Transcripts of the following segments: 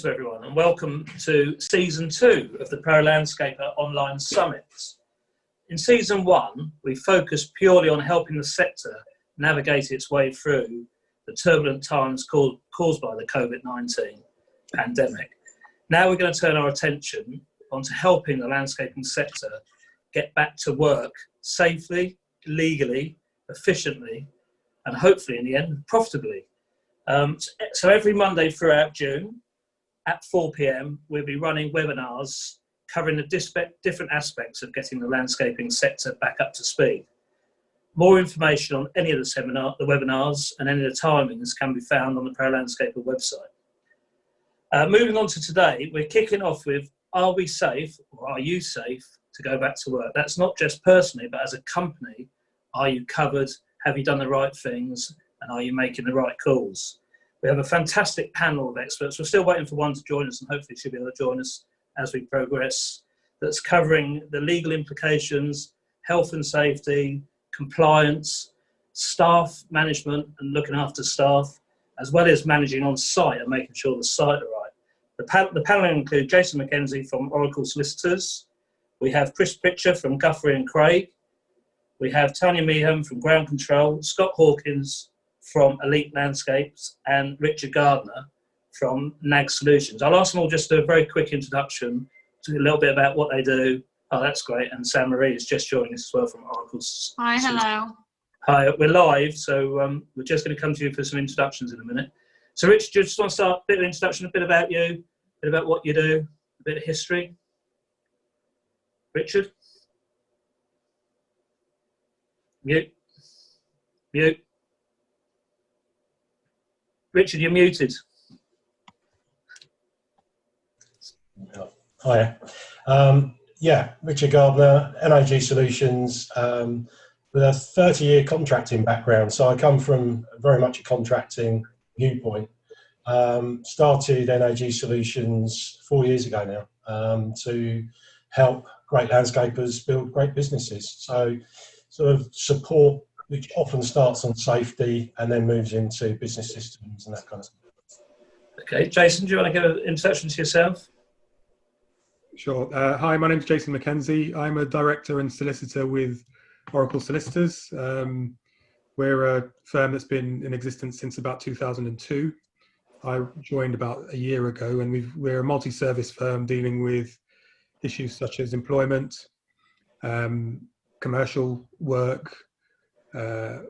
To everyone, and welcome to season 2 of the Pro Landscaper Online Summit. In season 1, we focused purely on helping the sector navigate its way through the turbulent times caused by the COVID-19 pandemic. Now we're going to turn our attention onto helping the landscaping sector get back to work safely, legally, efficiently, and hopefully in the end profitably. So every Monday throughout June, at 4 p.m, we'll be running webinars covering the different aspects of getting the landscaping sector back up to speed. More information on any of the webinars and any of the timings can be found on the Pro Landscaper website. Moving on to today, we're kicking off with, are we safe or are you safe to go back to work? That's not just personally, but as a company, are you covered? Have you done the right things? And are you making the right calls? We have a fantastic panel of experts. We're still waiting for one to join us, and hopefully she'll be able to join us as we progress. That's covering the legal implications, health and safety, compliance, staff management and looking after staff, as well as managing on site and making sure the site are right. The panel include Jason McKenzie from Oracle Solicitors. We have Chris Pritchard from Guthrie and Craig. We have Tanya Meehan from Ground Control, Scott Hawkins from Elite Landscapes, and Richard Gardner from NAG Solutions. I'll ask them all just to do a very quick introduction to a little bit about what they do. Oh, that's great. And Sam Marie is just joining us as well from Oracle. Hi, hello. Hi, we're live, so we're just going to come to you for some introductions in a minute. So Richard, do you just want to start a bit of introduction, a bit about you, a bit about what you do, a bit of history? Richard? Mute. Mute. Richard, you're muted. Hi. Yeah, Richard Gardner, NAG Solutions, with a 30-year contracting background. So I come from very much a contracting viewpoint. Started NAG Solutions 4 years ago now to help great landscapers build great businesses. So sort of support, which often starts on safety and then moves into business systems and that kind of stuff. Okay, Jason, do you want to give an introduction to yourself? Sure. Hi, my name is Jason McKenzie. I'm a director and solicitor with Oracle Solicitors. We're a firm that's been in existence since about 2002. I joined about a year ago, and we're a multi-service firm dealing with issues such as employment, commercial work,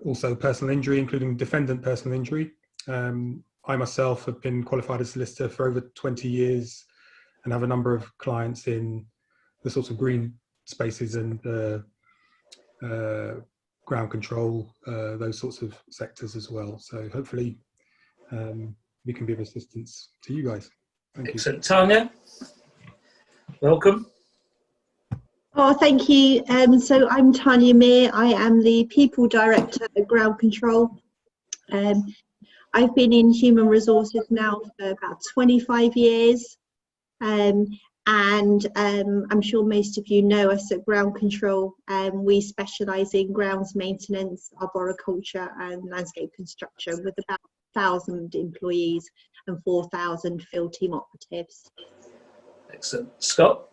also personal injury, including defendant personal injury. I myself have been qualified as a solicitor for over 20 years and have a number of clients in the sorts of green spaces and ground control, those sorts of sectors as well. So hopefully we can be of assistance to you guys. Thank you. Excellent. Tanya, welcome. Oh, thank you. So I'm Tanya Meir. I am the People Director at Ground Control. I've been in human resources now for about 25 years. And I'm sure most of you know us at Ground Control. We specialise in grounds maintenance, arboriculture and landscape construction with about 1,000 employees and 4,000 field team operatives. Excellent. Scott?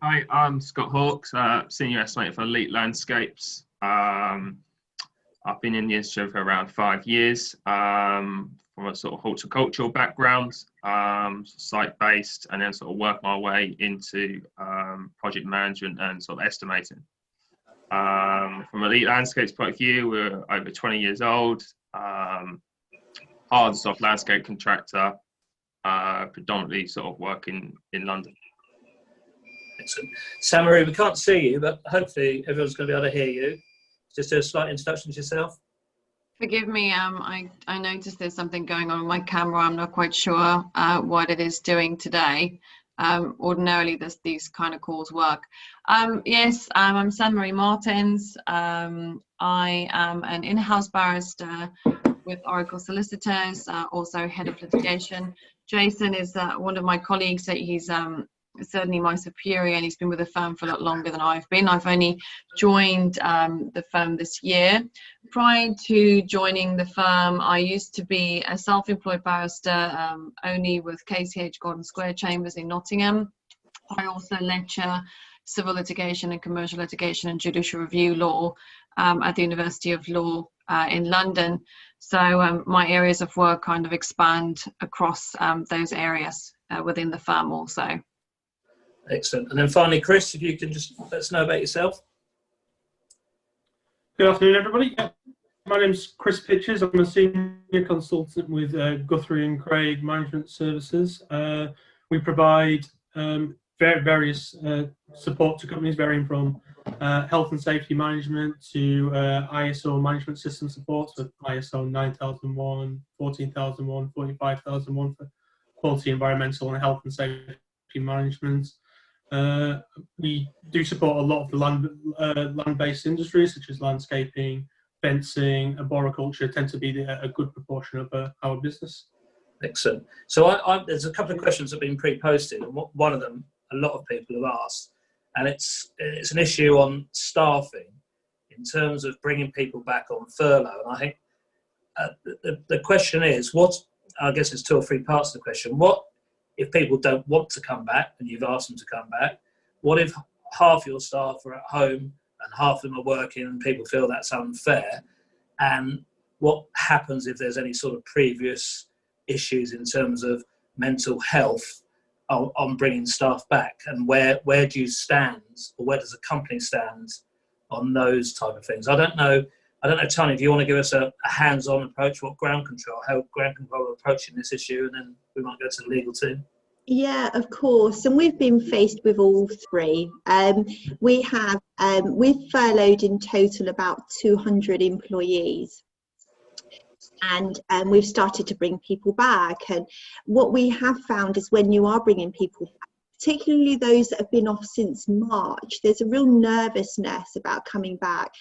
Hi, I'm Scott Hawkes, Senior Estimator for Elite Landscapes. I've been in the industry for around 5 years, from a sort of horticultural background, site-based, and then sort of work my way into project management and sort of estimating. From Elite Landscapes point of view, we're over 20 years old, hard and soft landscape contractor, predominantly sort of working in London. Excellent. Sam Marie, we can't see you, but hopefully everyone's going to be able to hear you. Just do a slight introduction to yourself. Forgive me, I noticed there's something going on with my camera. I'm not quite sure what it is doing today. Ordinarily, these kind of calls work. Yes, I'm Sam Marie Martins. I am an in-house barrister with Oracle Solicitors, also head of litigation. Jason is one of my colleagues. He's certainly my superior, and he's been with the firm for a lot longer than I've been. I've only joined the firm this year. Prior to joining the firm, I used to be a self-employed barrister, only with KCH Gordon Square Chambers in Nottingham. I also lecture civil litigation and commercial litigation and judicial review law at the University of Law in London. So my areas of work kind of expand across those areas within the firm also. Excellent. And then finally, Chris, if you can just let us know about yourself. Good afternoon, everybody. My name's Chris Pitchers. I'm a senior consultant with Guthrie and Craig Management Services. We provide various support to companies, varying from health and safety management to ISO management system support, so ISO 9001, 14001, 45001 for quality, environmental and health and safety management. We do support a lot of the land-based industries, such as landscaping, fencing, arboriculture tend to be a good proportion of our business. Excellent. So there's a couple of questions that have been pre-posted, and one of them a lot of people have asked, and it's an issue on staffing in terms of bringing people back on furlough. And I think the question is, I guess it's 2 or 3 parts of the question. What if people don't want to come back and you've asked them to come back? What if half your staff are at home and half of them are working and people feel that's unfair? And what happens if there's any sort of previous issues in terms of mental health on bringing staff back? And where do you stand, or where does the company stand on those type of things? I don't know, Tanya, if you want to give us a hands-on approach, how Ground Control are approaching this issue, and then we might go to the legal team. Yeah, of course. And we've been faced with all 3. We've furloughed in total about 200 employees. And we've started to bring people back. And what we have found is when you are bringing people back, particularly those that have been off since March, there's a real nervousness about coming back.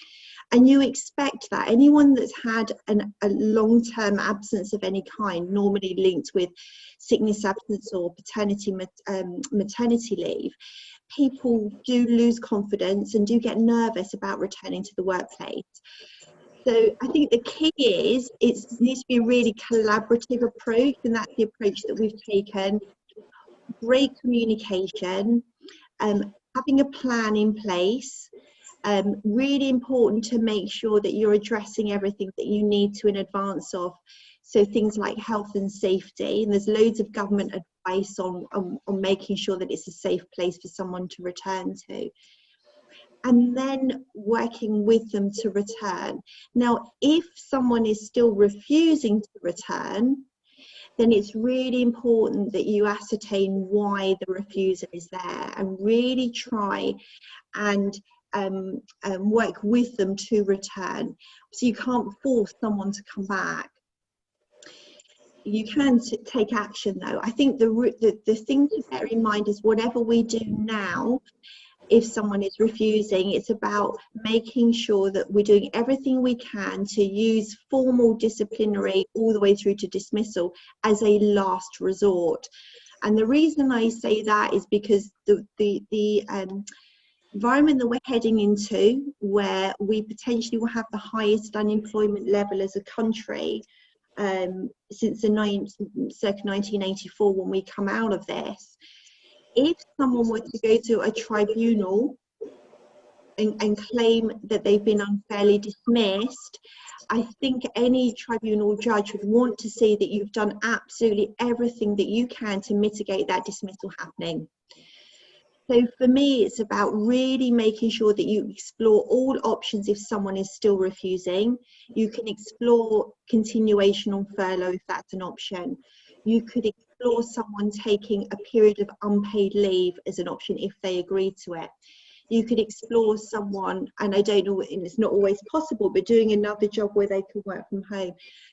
And you expect that. Anyone that's had a long-term absence of any kind, normally linked with sickness absence or paternity, maternity leave, people do lose confidence and do get nervous about returning to the workplace. So I think the key is it needs to be a really collaborative approach, and that's the approach that we've taken. Great communication, having a plan in place. Really important to make sure that you're addressing everything that you need to in advance of. So things like health and safety, and there's loads of government advice on making sure that it's a safe place for someone to return to. And then working with them to return. Now, if someone is still refusing to return, then it's really important that you ascertain why the refusal is there and really try and work with them to return. So you can't force someone to come back. You can take action though. I think the thing to bear in mind is whatever we do now, if someone is refusing, it's about making sure that we're doing everything we can to use formal disciplinary all the way through to dismissal as a last resort. And the reason I say that is because the environment that we're heading into, where we potentially will have the highest unemployment level as a country since circa 1984, when we come out of this, if someone were to go to a tribunal and claim that they've been unfairly dismissed, I think any tribunal judge would want to see that you've done absolutely everything that you can to mitigate that dismissal happening. So for me, it's about really making sure that you explore all options if someone is still refusing. You can explore continuation on furlough if that's an option. You could explore someone taking a period of unpaid leave as an option if they agree to it. You could explore someone, and I don't know, and it's not always possible, but doing another job where they can work from home.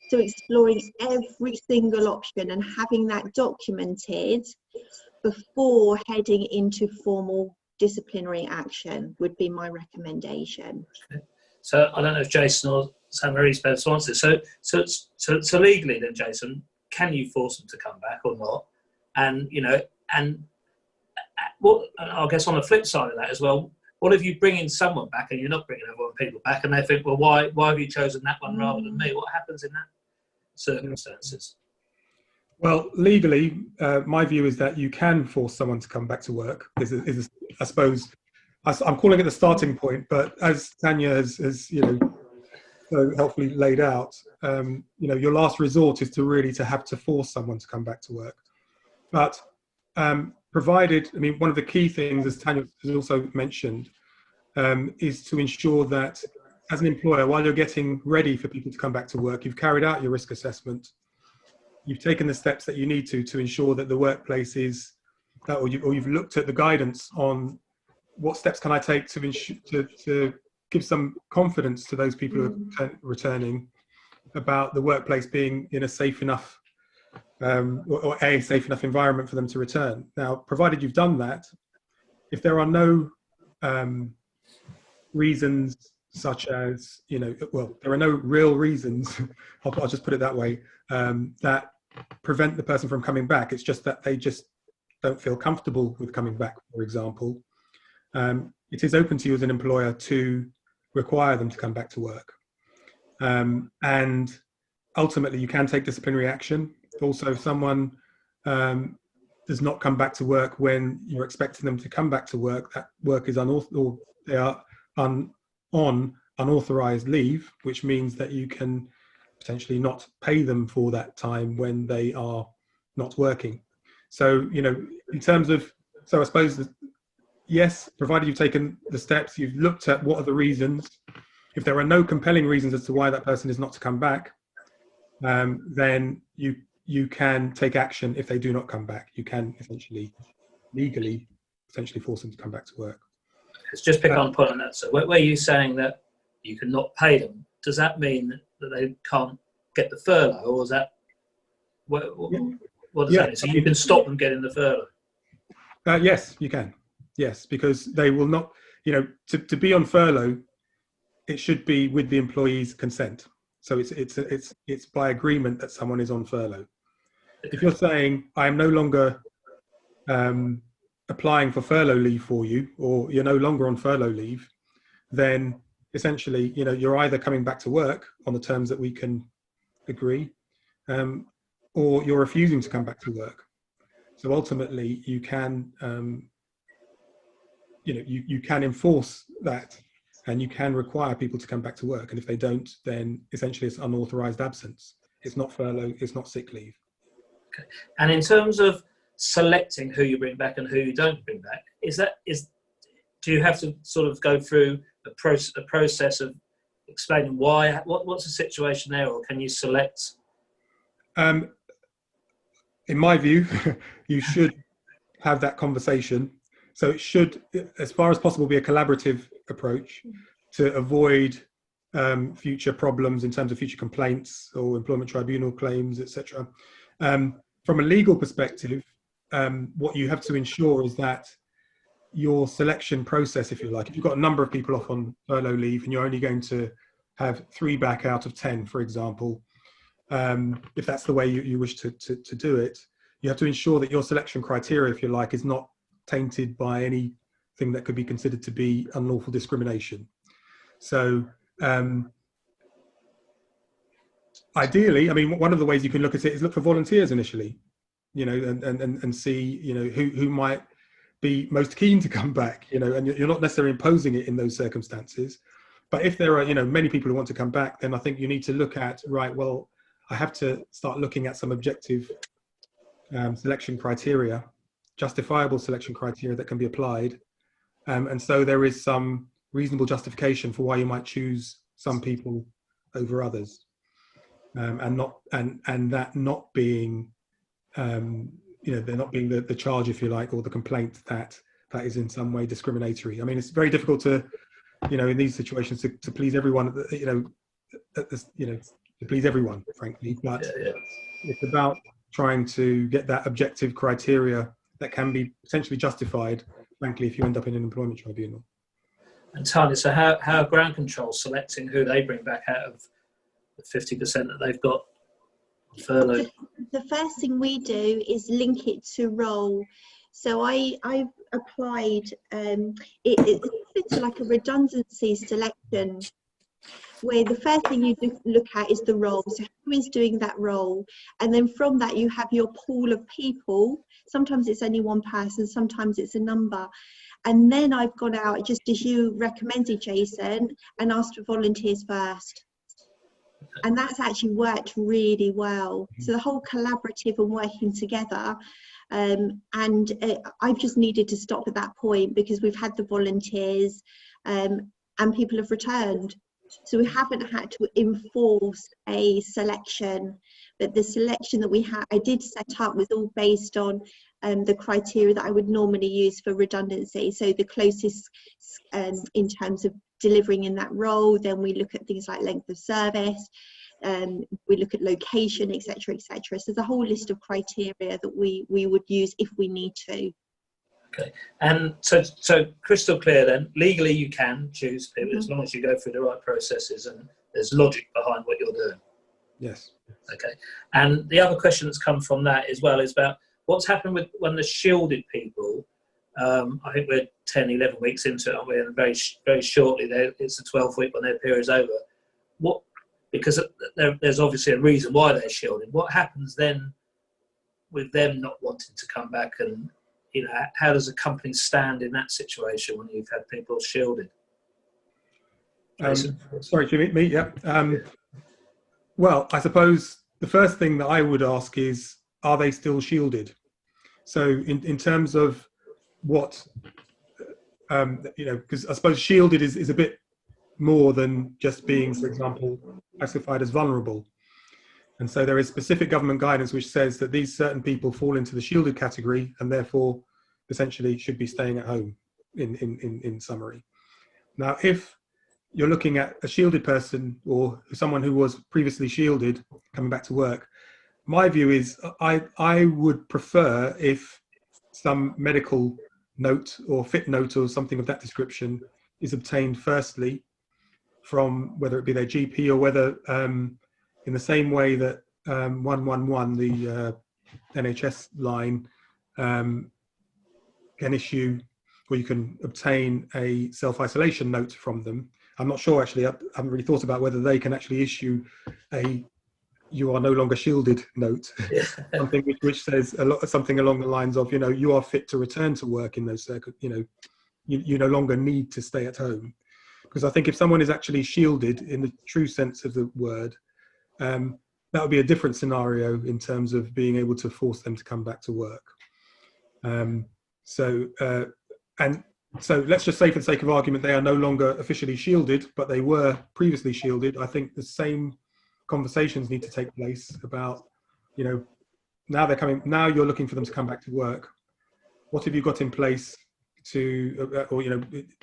So exploring every single option and having that documented before heading into formal disciplinary action would be my recommendation. Okay. So I don't know if Jason or Mary's better to answer this. So legally then, Jason, can you force them to come back or not? And I guess on the flip side of that as well, what if you bring in someone back and you're not bringing everyone people back, and they think, well, why have you chosen that one rather than me? What happens in that circumstances? Well, legally, my view is that you can force someone to come back to work. I suppose I'm calling it the starting point, but as Tanya has so helpfully laid out, your last resort is to have to force someone to come back to work. But provided, one of the key things, as Tanya has also mentioned, is to ensure that as an employer, while you're getting ready for people to come back to work, you've carried out your risk assessment. You've taken the steps that you need to ensure that the workplace is, or you've looked at the guidance on what steps can I take to give some confidence to those people who are returning about the workplace being in a safe enough or a safe enough environment for them to return. Now, provided you've done that, if there are no reasons such as, there are no real reasons, I'll just put it that way, that prevent the person from coming back. It's just that they just don't feel comfortable with coming back, for example. It is open to you as an employer to require them to come back to work. And ultimately, you can take disciplinary action. Also, if someone does not come back to work when you're expecting them to come back to work, that work is or they are on unauthorized leave, which means that you can potentially not pay them for that time when they are not working. So, in terms of, I suppose, yes, provided you've taken the steps, you've looked at what are the reasons. If there are no compelling reasons as to why that person is not to come back, then you can take action if they do not come back. You can essentially, legally, essentially force them to come back to work. It's just pick on point on that. So where you're saying that you cannot pay them, does that mean that they can't get the furlough, or is that what does that mean? So you can stop them getting the furlough? Yes, you can. Yes, because they will not, to be on furlough, it should be with the employee's consent. So it's by agreement that someone is on furlough. If you're saying, I am no longer applying for furlough leave for you, or you're no longer on furlough leave, then essentially, you're either coming back to work on the terms that we can agree, or you're refusing to come back to work. So ultimately, you can, you can enforce that, and you can require people to come back to work. And if they don't, then essentially it's unauthorized absence. It's not furlough, it's not sick leave. Okay. And in terms of selecting who you bring back and who you don't bring back, do you have to sort of go through a process of explaining why? What's the situation there, or can you select? In my view, you should have that conversation. So it should, as far as possible, be a collaborative approach to avoid future problems in terms of future complaints or employment tribunal claims, etc. From a legal perspective, what you have to ensure is that your selection process, if you like, if you've got a number of people off on furlough leave and you're only going to have 3 back out of 10, for example, if that's the way you wish to do it, you have to ensure that your selection criteria, if you like, is not tainted by anything that could be considered to be unlawful discrimination. So ideally, one of the ways you can look at it is look for volunteers initially, and see, who might be most keen to come back, and you're not necessarily imposing it in those circumstances. But if there are, many people who want to come back, then I think you need to look at, right, well, I have to start looking at some objective selection criteria, justifiable selection criteria that can be applied. And so there is some reasonable justification for why you might choose some people over others. And that not being, there not being the charge, if you like, or the complaint that is in some way discriminatory. It's very difficult to, in these situations to please everyone, to please everyone, frankly, but it's about trying to get that objective criteria that can be potentially justified, frankly, if you end up in an employment tribunal. And Tanya, so how are ground control selecting who they bring back out of the 50% that they've got furloughed? The first thing we do is link it to role. So I applied, it's like a redundancy selection, where the first thing you look at is the role. So who is doing that role? And then from that, you have your pool of people. Sometimes it's only one person, sometimes it's a number. And then I've gone out, just as you recommended, Jason, and asked for volunteers first. And that's actually worked really well. So the whole collaborative and working together. I've just needed to stop at that point because we've had the volunteers and people have returned. So we haven't had to enforce a selection, but the selection that we had, I did set up, was all based on the criteria that I would normally use for redundancy. So the closest in terms of delivering in that role, then we look at things like length of service, we look at location, etc., etc. So there's a whole list of criteria that we would use if we need to. Okay, and so crystal clear then, legally you can choose people as long as you go through the right processes and there's logic behind what you're doing. Yes. Okay, and the other question that's come from that as well is about what's happened with when the shielded people, I think we're 10, 11 weeks into it, aren't we? And very shortly, it's the 12th week when their period's over. Because there's obviously a reason why they're shielded. What happens then with them not wanting to come back, and how does a company stand in that situation when you've had people shielded? Sorry, do you mean me? Yeah. Well, I suppose the first thing that I would ask is, are they still shielded? So in terms of what, because I suppose shielded is a bit more than just being, for example, classified as vulnerable. And so there is specific government guidance which says that these certain people fall into the shielded category and therefore essentially should be staying at home in summary. Now, if you're looking at a shielded person or someone who was previously shielded coming back to work, my view is I would prefer if some medical note or fit note or something of that description is obtained firstly from whether it be their GP or whether in the same way that 111, the NHS line, can issue, or you can obtain a self-isolation note from them. I'm not sure actually, I haven't really thought about whether they can actually issue a "you are no longer shielded" note, something which says something along the lines of, you are fit to return to work in those circumstances, you no longer need to stay at home. Because I think if someone is actually shielded in the true sense of the word, that would be a different scenario in terms of being able to force them to come back to work. So let's just say, for the sake of argument, they are no longer officially shielded, but they were previously shielded. I think the same conversations need to take place about, now they're coming, now you're looking for them to come back to work. What have you got in place to, or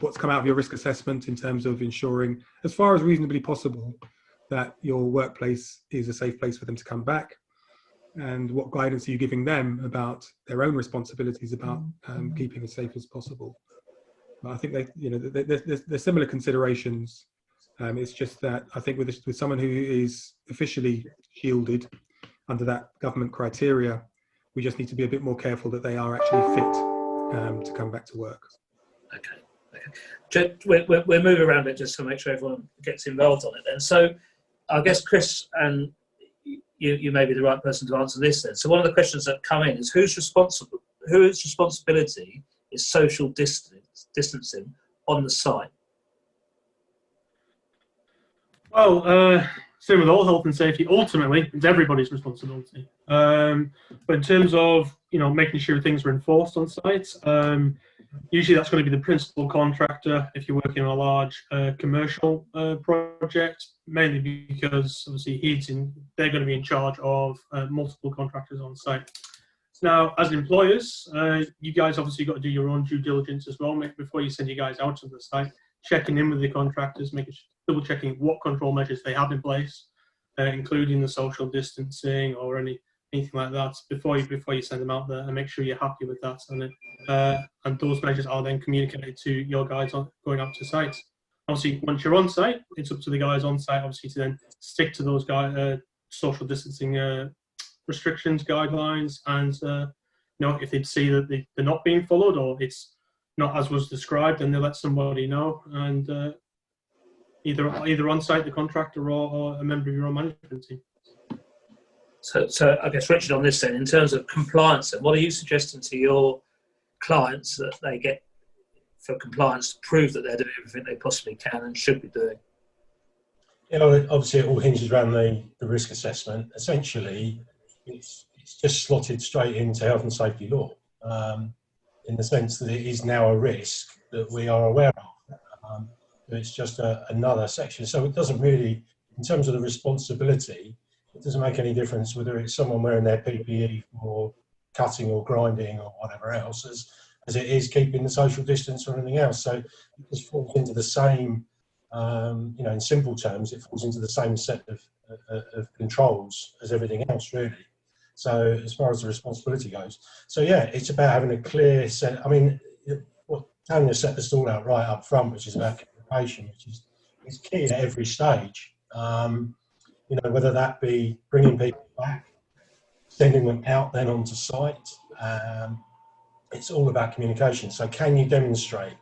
what's come out of your risk assessment in terms of ensuring, as far as reasonably possible, that your workplace is a safe place for them to come back? And what guidance are you giving them about their own responsibilities about keeping as safe as possible? But I think there's similar considerations. It's just that I think with someone who is officially shielded under that government criteria, we just need to be a bit more careful that they are actually fit to come back to work. Okay. We'll move around it just to make sure everyone gets involved on it then. So I guess, Chris, and you may be the right person to answer this then. So one of the questions that come in is whose responsibility is social distancing on the site? Well, same with all health and safety. Ultimately, it's everybody's responsibility. But in terms of making sure things are enforced on sites, usually that's going to be the principal contractor if you're working on a large commercial project, mainly because obviously they're going to be in charge of multiple contractors on site. Now, as employers, you guys obviously got to do your own due diligence as well before you send you guys out to the site, checking in with the contractors, double checking what control measures they have in place, including the social distancing or anything like that before you send them out there, and make sure you're happy with that. And those measures are then communicated to your guys going out to site. Obviously, once you're on site, it's up to the guys on site obviously to then stick to those social distancing restrictions, guidelines, and if they see that they're not being followed or it's not as was described, and they let somebody know, and either on site the contractor or a member of your own management team. So I guess, Richard, on this then, in terms of compliance, then, what are you suggesting to your clients that they get for compliance to prove that they're doing everything they possibly can and should be doing? You know, obviously it all hinges around the risk assessment. Essentially, it's just slotted straight into health and safety law, in the sense that it is now a risk that we are aware of. It's just another section. So it doesn't really, in terms of the responsibility, it doesn't make any difference whether it's someone wearing their PPE for cutting or grinding or whatever else, as it is keeping the social distance or anything else. So it just falls into the same, you know, in simple terms, it falls into the same set of controls as everything else, really. So as far as the responsibility goes. So yeah, it's about having a clear set. I mean, what Tanya set the stall out right up front, which is about communication, which is key at every stage. You know, whether that be bringing people back, sending them out then onto site. It's all about communication. So can you demonstrate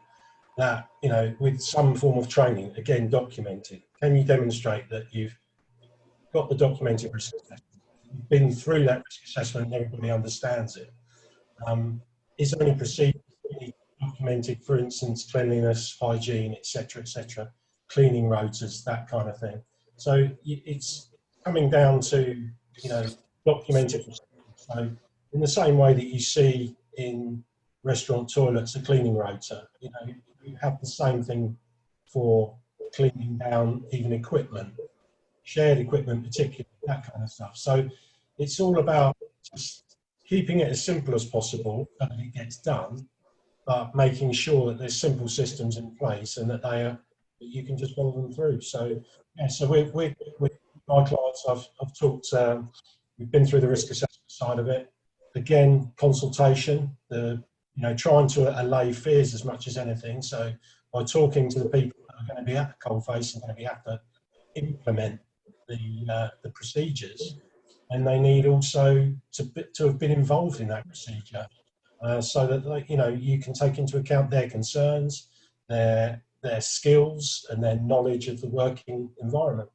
that, you know, with some form of training, again, documented, can you demonstrate that you've got the documented risk assessment, you've been through that risk assessment and everybody understands it? Is there any procedure documented, for instance, cleanliness, hygiene, etc., cleaning rotas, that kind of thing? So it's coming down to, you know, documented. So in the same way that you see in restaurant toilets, a cleaning rota, you know, you have the same thing for cleaning down even equipment, shared equipment particularly, that kind of stuff. So it's all about just keeping it as simple as possible so that it gets done, but making sure that there's simple systems in place and that they are, that you can just follow them through. So yeah, so with my clients, I've talked, we've been through the risk assessment side of it. Again, consultation, you know, trying to allay fears as much as anything. So by talking to the people that are going to be at the coalface and going to be have to implement the procedures, and they need also to have been involved in that procedure, so that, you know, you can take into account their concerns, their skills, and their knowledge of the working environment.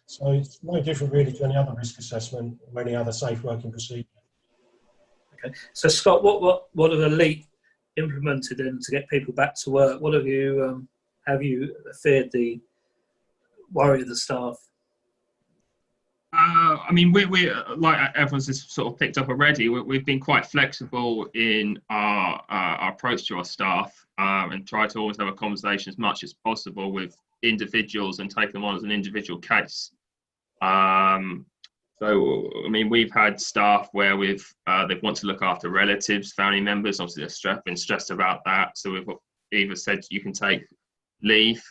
So it's no different really to any other risk assessment or any other safe working procedure. Okay. So Scott, what have Elite implemented in to get people back to work? What have you feared the worry of the staff? I mean, we like everyone's just sort of picked up already. We've been quite flexible in our approach to our staff, and try to always have a conversation as much as possible with individuals and take them on as an individual case. So, I mean, we've had staff where they want to look after relatives, family members. Obviously, they're been stressed about that. So we've either said you can take leave,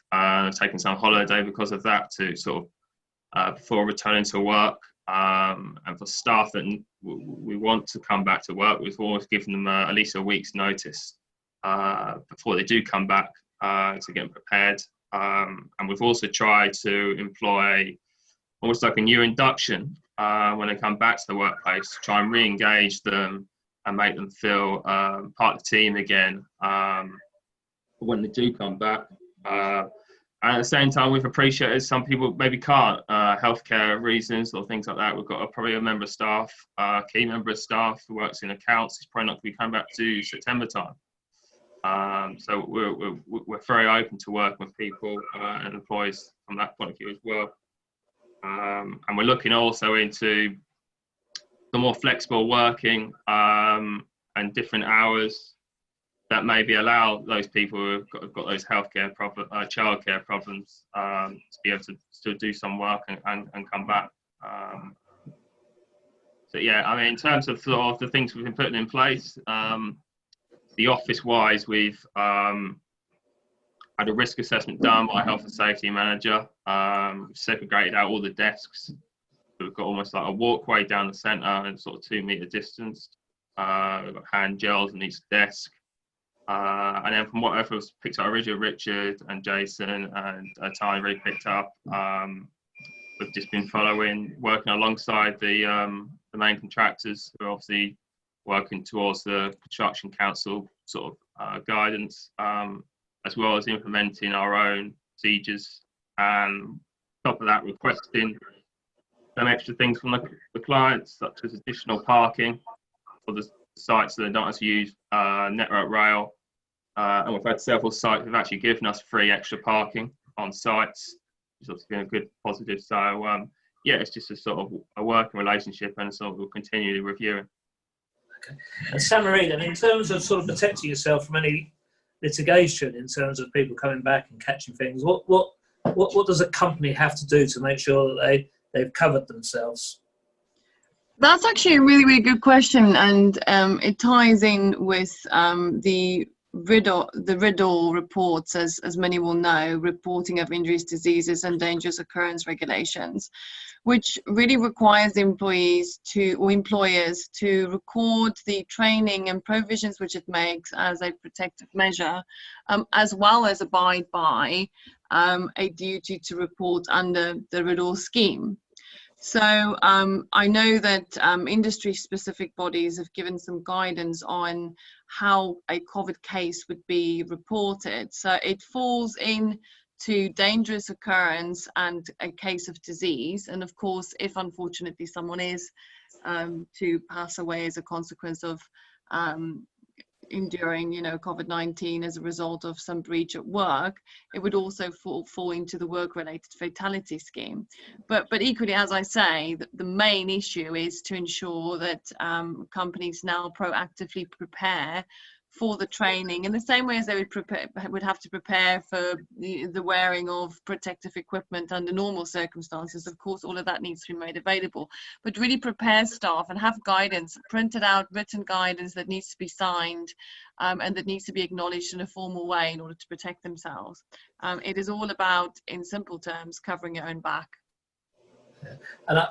taken some holiday because of that to sort of before returning to work. And for staff that we want to come back to work, we've always given them at least a week's notice before they do come back to get them prepared. And we've also tried to employ almost like a new induction when they come back to the workplace, to try and re-engage them and make them feel part of the team again when they do come back. And at the same time, we've appreciated some people maybe can't, healthcare reasons or things like that. We've got probably a member of staff, key member of staff who works in accounts. He's probably not going to be coming back to September time. So we're very open to working with people and employees from that point of view as well. And we're looking also into the more flexible working and different hours that maybe allow those people who've got those healthcare childcare problems to be able to still do some work and come back. So yeah, I mean, in terms of sort of the things we've been putting in place, the office-wise, we've had a risk assessment done by a health and safety manager. We've segregated out all the desks. We've got almost like a walkway down the centre and sort of 2 metre distance. We've got hand gels on each desk. And then from what was picked up originally, Richard and Jason and Tanya really picked up, we've just been working alongside the main contractors who are obviously working towards the Construction Council sort of guidance, as well as implementing our own procedures, and on top of that, requesting some extra things from the clients, such as additional parking for the sites that don't actually use Network Rail. And we've had several sites who've actually given us free extra parking on sites, which has obviously been a good positive. So yeah, it's just a sort of a working relationship, and sort of we'll continue reviewing. Okay. And Samarie, then, in terms of sort of protecting yourself from any litigation, in terms of people coming back and catching things, what does a company have to do to make sure that they've covered themselves? That's actually a really, really good question, and it ties in with the RIDDOR reports, as many will know, reporting of injuries, diseases, and dangerous occurrence regulations, which really requires employers to record the training and provisions which it makes as a protective measure, as well as abide by a duty to report under the RIDDOR scheme. So I know that industry-specific bodies have given some guidance on how a COVID case would be reported. So it falls into dangerous occurrence and a case of disease. And of course, if unfortunately someone is to pass away as a consequence of enduring, COVID-19 as a result of some breach at work, it would also fall into the work-related fatality scheme. But equally, as I say, the main issue is to ensure that companies now proactively prepare for the training in the same way as they would have to prepare for the wearing of protective equipment under normal circumstances. Of course, all of that needs to be made available, but really prepare staff and have guidance, printed out written guidance that needs to be signed and that needs to be acknowledged in a formal way in order to protect themselves. It is all about, in simple terms, covering your own back. Yeah.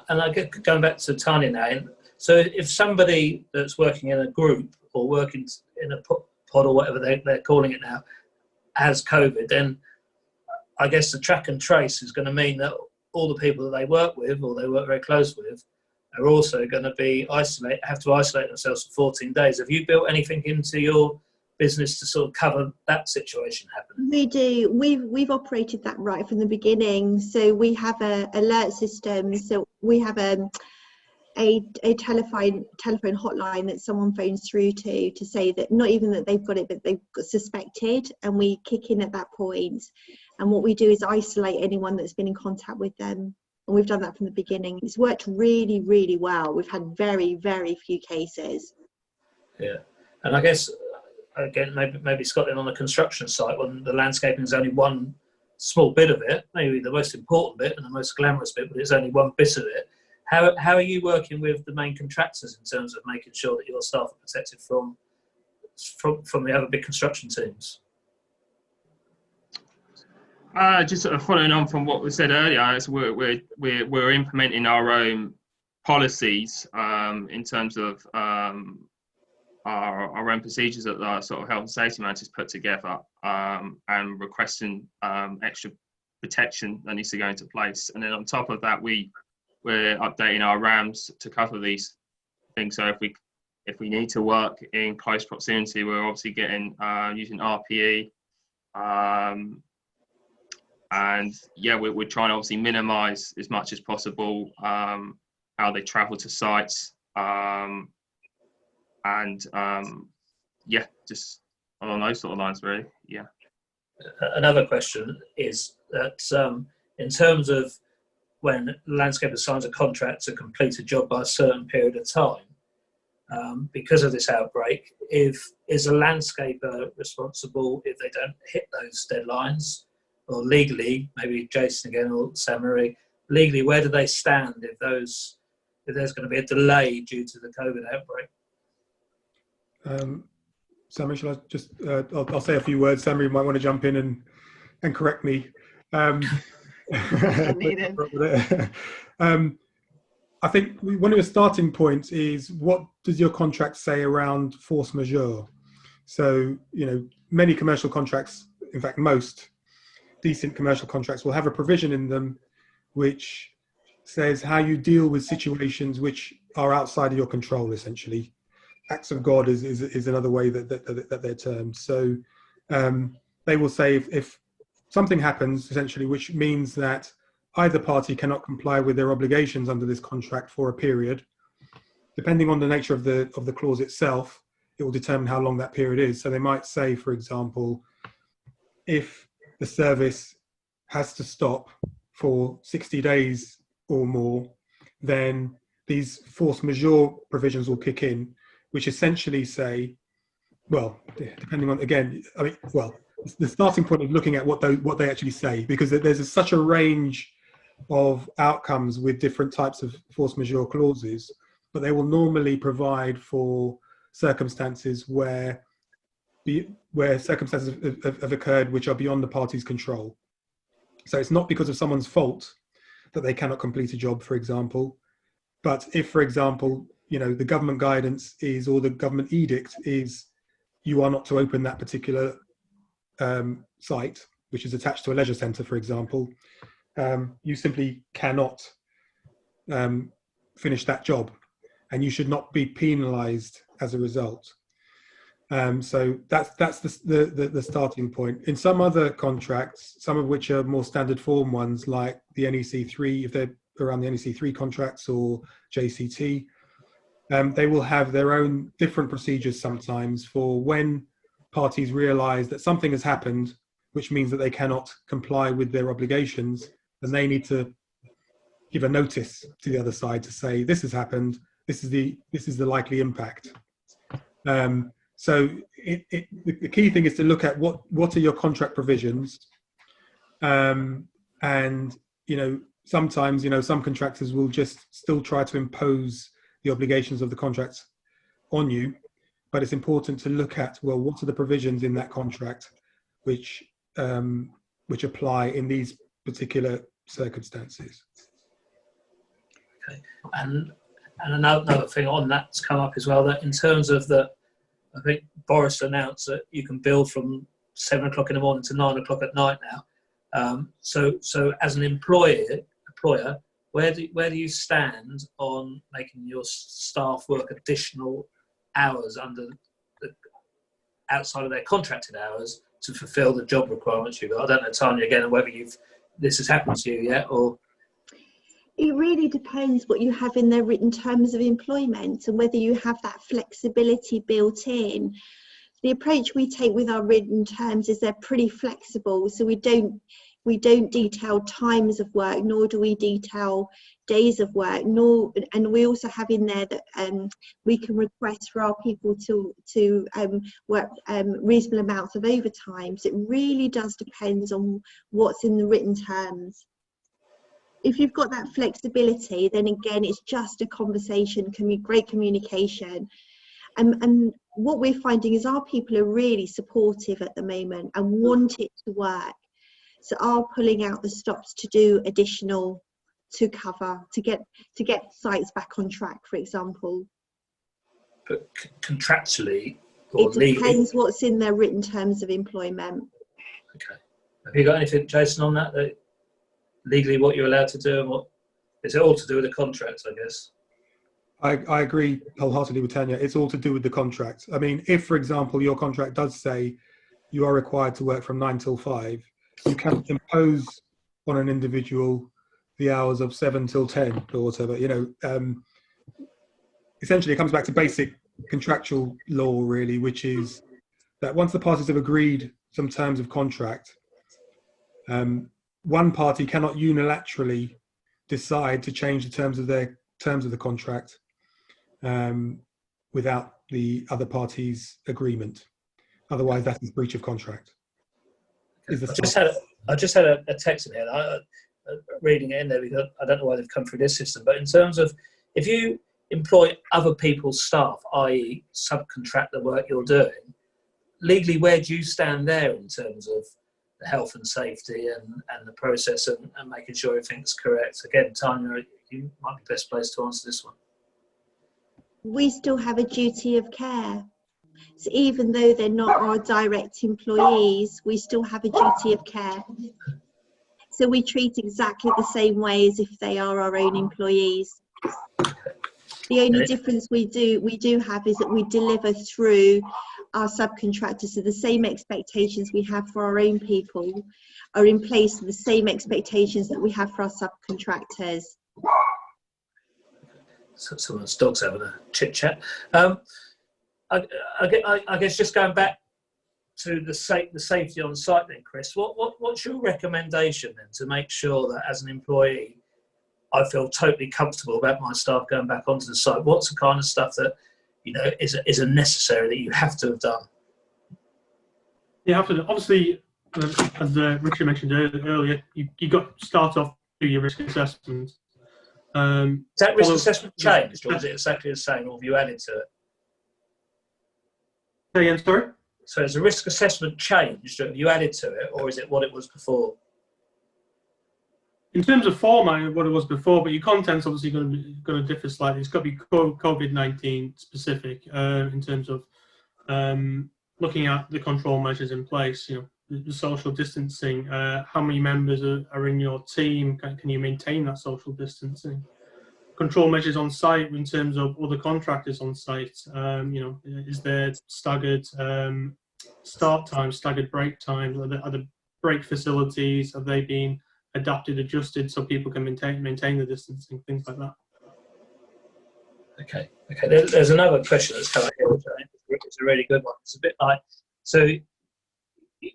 And I get going back to Tanya now. So if somebody that's working in a group or working in a pod or whatever they're calling it now has COVID, then I guess the track and trace is going to mean that all the people that they work with or they work very close with are also going to have to isolate themselves for 14 days. Have you built anything into your business to sort of cover that situation happening? We do. We've operated that right from the beginning. So we have a alert system. So we have a telephone hotline that someone phones through to say that not even that they've got it, but they've got suspected, and we kick in at that point. And what we do is isolate anyone that's been in contact with them, and we've done that from the beginning. It's worked really, really well. We've had very, very few cases. Yeah, and I guess again, maybe Scotland on the construction site, when the landscaping is only one small bit of it, maybe the most important bit and the most glamorous bit, but it's only one bit of it. How are you working with the main contractors in terms of making sure that your staff are protected from the other big construction teams? Just sort of following on from what was said earlier, is we're implementing our own policies in terms of our own procedures that our sort of health and safety managers put together, and requesting extra protection that needs to go into place. And then on top of that, we're updating our RAMs to cover these things. So if we need to work in close proximity, we're obviously getting using RPE, and yeah, we're trying to obviously minimise as much as possible how they travel to sites, and yeah, just along those sort of lines, really. Yeah. Another question is that in terms of when landscaper signs a contract to complete a job by a certain period of time, because of this outbreak, is a landscaper responsible if they don't hit those deadlines? Or legally, maybe Jason again or Samarie, legally, where do they stand if there's going to be a delay due to the COVID outbreak? Samarie, shall I just, I'll say a few words. Samarie might want to jump in and correct me. I think one of the starting points is, what does your contract say around force majeure? So, many commercial contracts, in fact, most decent commercial contracts will have a provision in them which says how you deal with situations which are outside of your control, essentially. acts of God is another way that they're termed. So they will say if something happens, essentially, which means that either party cannot comply with their obligations under this contract for a period, depending on the nature of the clause itself, it will determine how long that period is. So they might say, for example, if the service has to stop for 60 days or more, then these force majeure provisions will kick in, which essentially say, well, depending on, again, I mean, well, the starting point of looking at what they actually say, because there's such a range of outcomes with different types of force majeure clauses, but they will normally provide for circumstances where circumstances have occurred which are beyond the party's control. So it's not because of someone's fault that they cannot complete a job, for example. But if, for example, the government guidance is, or the government edict is, you are not to open that particular site, which is attached to a leisure centre, for example, you simply cannot finish that job, and you should not be penalised as a result. So that's the starting point. In some other contracts, some of which are more standard form ones, like the NEC3, if they're around the NEC3 contracts or JCT, they will have their own different procedures sometimes for when parties realise that something has happened, which means that they cannot comply with their obligations, and they need to give a notice to the other side to say, this has happened, this is the likely impact. So the key thing is to look at what are your contract provisions, and sometimes some contractors will just still try to impose the obligations of the contract on you, but it's important to look at, well, what are the provisions in that contract which apply in these particular circumstances. Okay, and another thing on that's come up as well, that in terms of I think Boris announced that you can bill from 7 o'clock in the morning to 9 o'clock at night now. So as an employer, where do you stand on making your staff work additional hours outside of their contracted hours to fulfil the job requirements you've got? I don't know, Tanya, again, whether this has happened to you yet, or... It really depends what you have in their written terms of employment and whether you have that flexibility built in. The approach we take with our written terms is they're pretty flexible, so we don't detail times of work, nor do we detail days of work, and we also have in there that we can request for our people to work reasonable amounts of overtime. So it really does depend on what's in the written terms. If you've got that flexibility, then again, it's just a conversation, great communication. And what we're finding is our people are really supportive at the moment and want it to work. So are pulling out the stops to do additional to cover, to get sites back on track, for example. But contractually or it legally? Depends what's in their written terms of employment. Okay. Have you got anything, Jason, on that legally what you're allowed to do, and what is it all to do with the contract, I guess? I agree wholeheartedly with Tanya. It's all to do with the contract. I mean, if, for example, your contract does say you are required to work from 9 till 5, you can impose on an individual the hours of 7 till 10 or whatever. Essentially, it comes back to basic contractual law, really, which is that once the parties have agreed some terms of contract, one party cannot unilaterally decide to change the terms of the contract without the other party's agreement. Otherwise, that is breach of contract. I just had a text in here. Reading it in there because I don't know why they've come through this system. But in terms of if you employ other people's staff, i.e., subcontract the work you're doing, legally, where do you stand there in terms of the health and safety and the process and making sure everything's correct? Again, Tanya, you might be best placed to answer this one. We still have a duty of care. So even though they're not our direct employees, we still have a duty of care. So we treat exactly the same way as if they are our own employees. The only difference we do have is that we deliver through our subcontractors, so the same expectations we have for our own people are in place, the same expectations that we have for our subcontractors. So someone's dog's having a chit chat. I guess just going back to the safety on site then, Chris, what's your recommendation then to make sure that as an employee I feel totally comfortable about my staff going back onto the site? What's the kind of stuff that, you know, is a necessary that you have to have done? You have to, obviously, as Richard mentioned earlier, you got to start off do your risk assessment. Is that risk assessment changed, or is it exactly the same, or have you added to it? Say again, sorry? So has the risk assessment changed, or have you added to it, or is it what it was before? In terms of format, what it was before, but your content's obviously going to differ slightly. It's got to be COVID-19 specific in terms of looking at the control measures in place. You know, the social distancing. How many members are in your team? Can you maintain that social distancing? Control measures on site in terms of other contractors on site. You know, is there staggered start times, staggered break times? Are the break facilities, have they been adapted, adjusted so people can maintain the distancing, things like that? Okay. There's another question that's come up here, which I think is a really good one. It's a bit like, so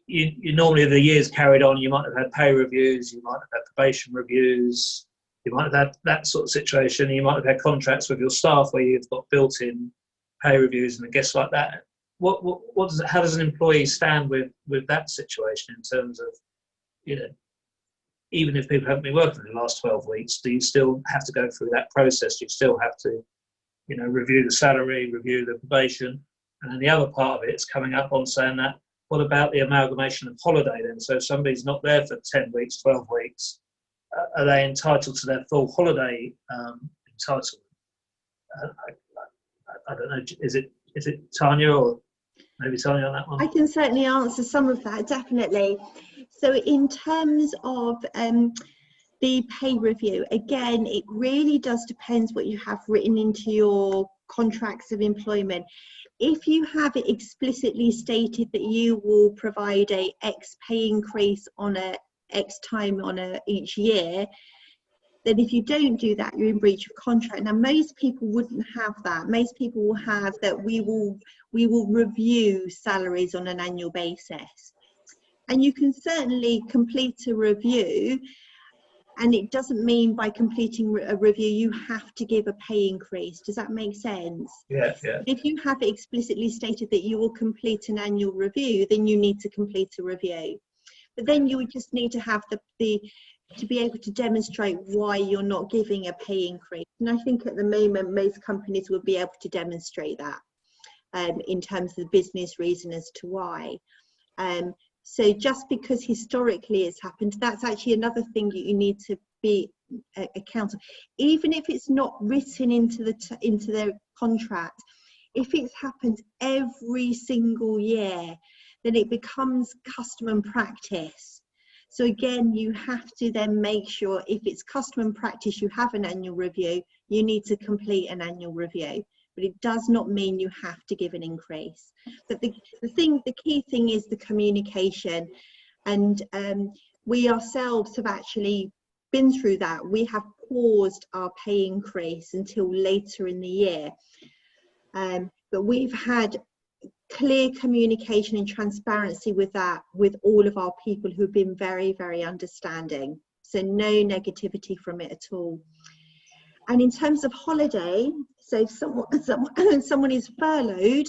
you normally the years carried on, you might have had pay reviews, you might have had probation reviews, you might have had that sort of situation, you might have had contracts with your staff where you've got built-in pay reviews and I guess like that. How does an employee stand with that situation in terms of, you know, even if people haven't been working in the last 12 weeks, do you still have to go through that process? Do you still have to, you know, review the salary, review the probation? And then the other part of it is coming up on saying that, what about the amalgamation of holiday then? So if somebody's not there for 10 weeks, 12 weeks, are they entitled to their full holiday entitlement? I don't know, is it Tanya, or maybe Tanya on that one? I can certainly answer some of that, definitely. So in terms of the pay review, again, it really does depend what you have written into your contracts of employment. If you have it explicitly stated that you will provide a X pay increase on a X time on each year, then if you don't do that, you're in breach of contract. Now, most people wouldn't have that. Most people will have that we will review salaries on an annual basis. And you can certainly complete a review, and it doesn't mean by completing a review you have to give a pay increase. Does that make sense? Yeah. If you have it explicitly stated that you will complete an annual review, then you need to complete a review. But then you would just need to have to be able to demonstrate why you're not giving a pay increase. And I think at the moment most companies will be able to demonstrate that in terms of the business reason as to why. So just because historically it's happened, that's actually another thing you need to be accountable. Even if it's not written into the contract, if it's happened every single year, then it becomes custom and practice. So again, you have to then make sure if it's custom and practice, you have an annual review, you need to complete an annual review. But it does not mean you have to give an increase. But the key thing is the communication, and we ourselves have actually been through that. We have paused our pay increase until later in the year, but we've had clear communication and transparency with that, with all of our people who've been very, very understanding. So no negativity from it at all. And in terms of holiday, so if someone is furloughed,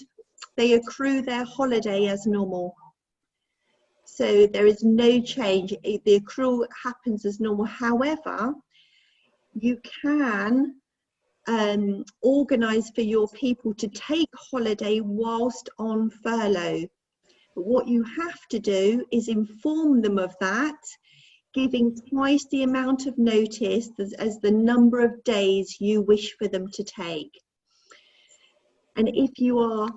they accrue their holiday as normal. So there is no change. The accrual happens as normal. However, you can organise for your people to take holiday whilst on furlough. But what you have to do is inform them of that, giving twice the amount of notice as the number of days you wish for them to take. And if you are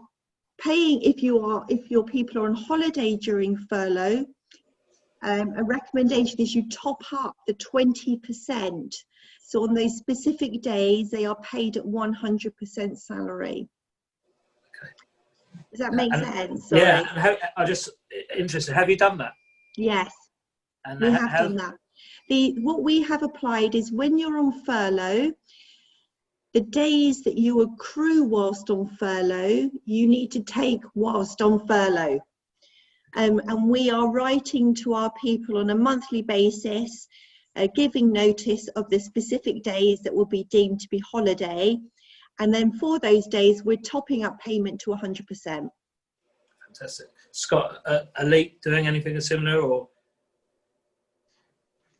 paying, if your people are on holiday during furlough, a recommendation is you top up the 20%. So on those specific days, they are paid at 100% salary. Does that make sense? Sorry. Yeah, and I'm just interested. Have you done that? Yes, And we have done that. What we have applied is when you're on furlough, the days that you accrue whilst on furlough, you need to take whilst on furlough. And we are writing to our people on a monthly basis, giving notice of the specific days that will be deemed to be holiday. And then for those days, we're topping up payment to 100%. Fantastic. Scott, Elite doing anything similar, or?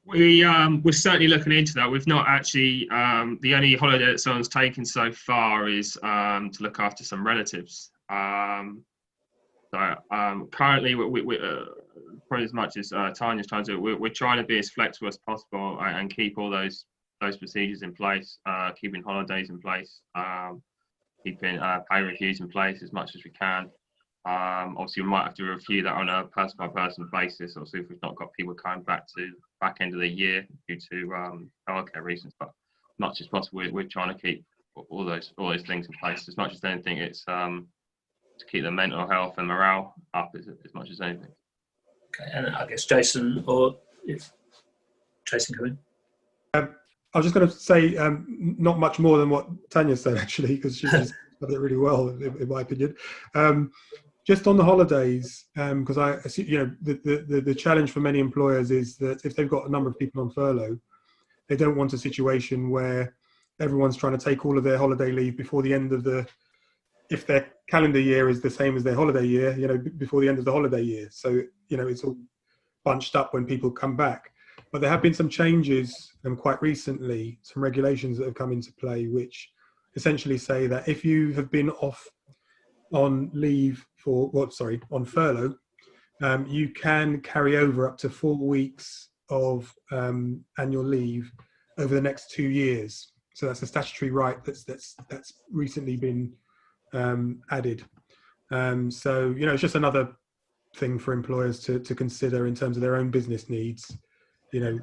We're certainly looking into that. We've not actually, the only holiday that someone's taken so far is to look after some relatives. Currently, we probably as much as Tanya's trying to, we're trying to be as flexible as possible and keep all those procedures in place, keeping holidays in place, keeping pay reviews in place as much as we can. Obviously, we might have to review that on a person-by-person basis. Obviously, if we've not got people coming back to back end of the year due to childcare reasons, but as much as possible, we're trying to keep all those things in place. As much as anything, it's to keep the mental health and morale up as much as anything. Okay, and I guess Jason, or if Jason come in. I was just going to say not much more than what Tanya said, actually, because she just said it really well, in my opinion. Just on the holidays, because I assume, you know, the challenge for many employers is that if they've got a number of people on furlough, they don't want a situation where everyone's trying to take all of their holiday leave before the end of if their calendar year is the same as their holiday year, you know, before the end of the holiday year. So, you know, it's all bunched up when people come back. But there have been some changes, quite recently, some regulations that have come into play, which essentially say that if you have been off on leave on furlough, you can carry over up to 4 weeks of annual leave over the next 2 years. So that's a statutory right that's recently been added. So, you know, it's just another thing for employers to consider in terms of their own business needs. You know,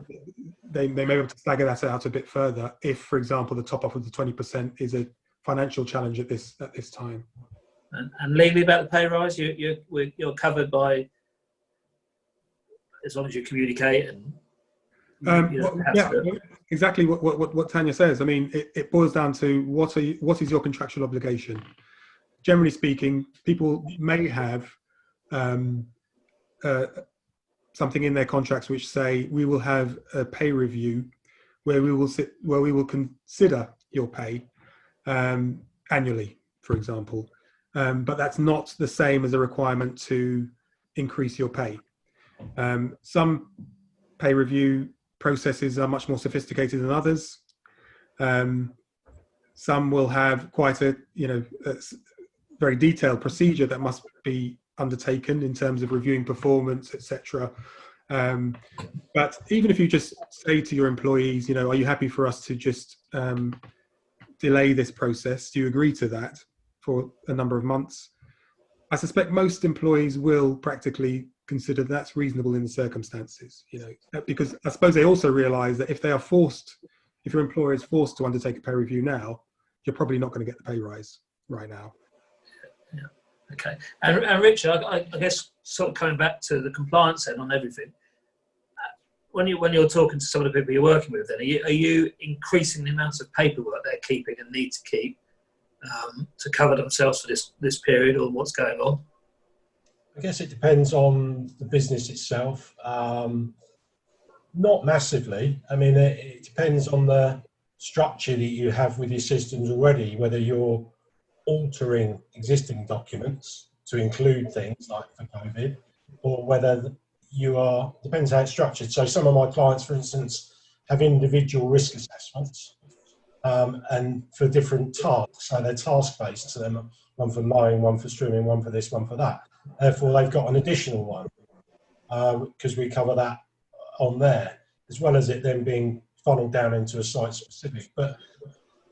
they may be able to stagger that out a bit further if, for example, the top off of the 20% is a financial challenge at this time. And legally about the pay rise, you're covered by, as long as you communicate and. Exactly what Tanya says. I mean, it boils down to what is your contractual obligation. Generally speaking, people may have something in their contracts which say we will have a pay review where we will consider your pay annually, for example. But that's not the same as a requirement to increase your pay. Some pay review processes are much more sophisticated than others. Some will have quite a very detailed procedure that must be undertaken in terms of reviewing performance, etc. But even if you just say to your employees, you know, are you happy for us to just delay this process? Do you agree to that for a number of months? I suspect most employees will practically consider that's reasonable in the circumstances, you know, because I suppose they also realise that if your employer is forced to undertake a pay review now, you're probably not going to get the pay rise right now. Yeah. Okay. And Richard, I guess sort of coming back to the compliance end on everything, when you're talking to some of the people you're working with, then are you increasing the amount of paperwork they're keeping and need to keep to cover themselves for this period, or what's going on? I guess it depends on the business itself. Not massively. I mean, it depends on the structure that you have with your systems already, whether you're altering existing documents to include things like for COVID, or whether depends how it's structured. So some of my clients, for instance, have individual risk assessments and for different tasks. So they're task-based, so they're one for mowing, one for streaming, one for this, one for that. Therefore, they've got an additional one because we cover that on there, as well as it then being funneled down into a site specific. But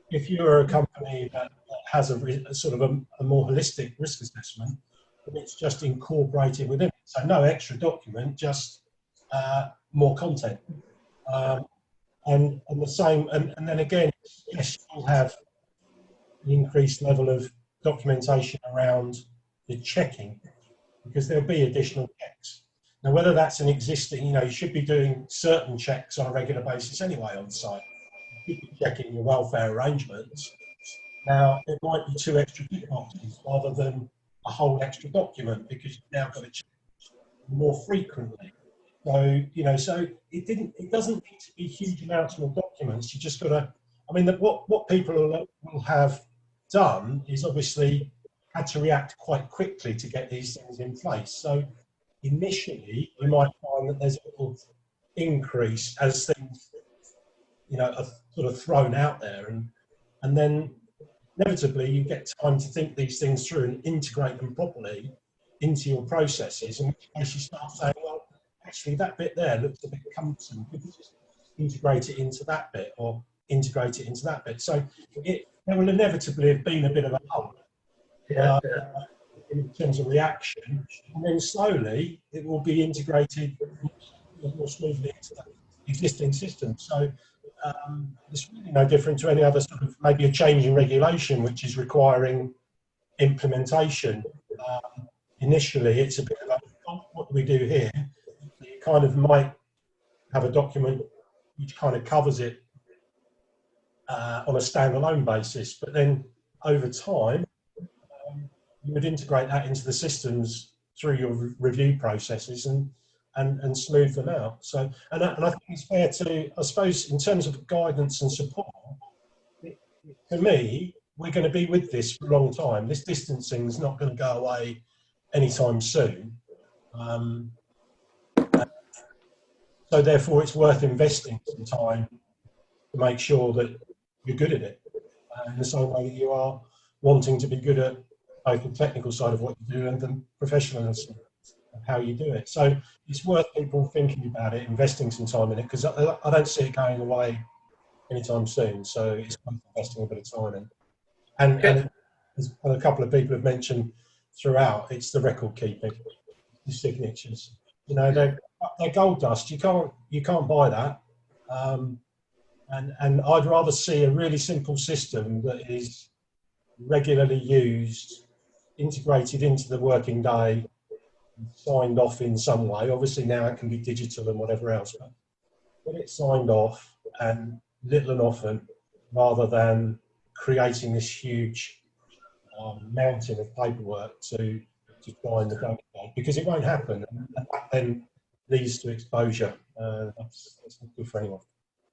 if you're a company that has a sort of a more holistic risk assessment, then it's just incorporated within it. So no extra document, just more content. and the same, and then again, yes, you'll have an increased level of documentation around the checking, because there'll be additional checks. Now, whether that's an existing, you should be doing certain checks on a regular basis anyway on site. You should be checking your welfare arrangements. Now, it might be 2 extra tick boxes rather than a whole extra document, because you've now got to check more frequently. So, so it doesn't need to be huge amounts of documents. You just got to, what people will have done is obviously had to react quite quickly to get these things in place. So initially, you might find that there's a little increase as things, are sort of thrown out there, and then inevitably you get time to think these things through and integrate them properly into your processes, in which case you start saying, well, actually that bit there looks a bit cumbersome. Could we just integrate it into that bit, or integrate it into that bit? So there will inevitably have been a bit of a hump in terms of reaction, and then slowly it will be integrated more smoothly into the existing system. So it's really no different to any other sort of, maybe a change in regulation which is requiring implementation. Initially, it's a bit like, oh, what do we do here? You kind of might have a document which kind of covers it on a standalone basis, but then over time, you would integrate that into the systems through your review processes and smooth them out. So, and I think it's fair to, I suppose, in terms of guidance and support, for me, we're going to be with this for a long time. This distancing is not going to go away anytime soon. So therefore, it's worth investing some time to make sure that you're good at it, in the same way that you are wanting to be good at both the technical side of what you do and the professionalism of how you do it. So it's worth people thinking about it, investing some time in it, because I don't see it going away anytime soon. So it's worth investing a bit of time in. And as a couple of people have mentioned throughout, it's the record keeping, the signatures. They're gold dust. You can't buy that. And I'd rather see a really simple system that is regularly used, integrated into the working day, signed off in some way. Obviously now it can be digital and whatever else, but get it signed off and little and often, rather than creating this huge mountain of paperwork to find the day, because it won't happen, and that then leads to exposure. That's not good for anyone.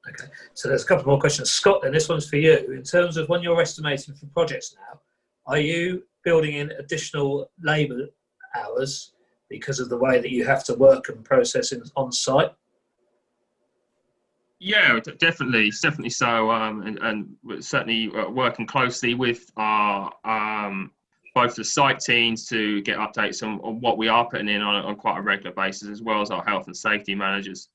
Okay, so there's a couple more questions. Scott, then this one's for you. In terms of when you're estimating for projects now, are you building in additional labour hours because of the way that you have to work and process on site? Yeah, definitely so, and we're certainly working closely with our both the site teams to get updates on what we are putting in on quite a regular basis, as well as our health and safety managers.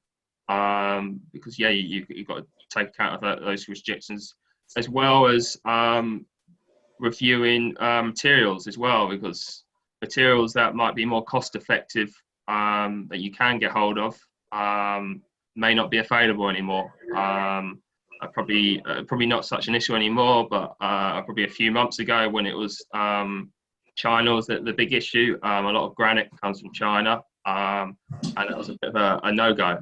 Because you've got to take account of those restrictions, as well as reviewing materials as well, because materials that might be more cost effective that you can get hold of may not be available anymore. Probably not such an issue anymore, but probably a few months ago when it was China was the big issue. A lot of granite comes from China. And it was a bit of a no-go.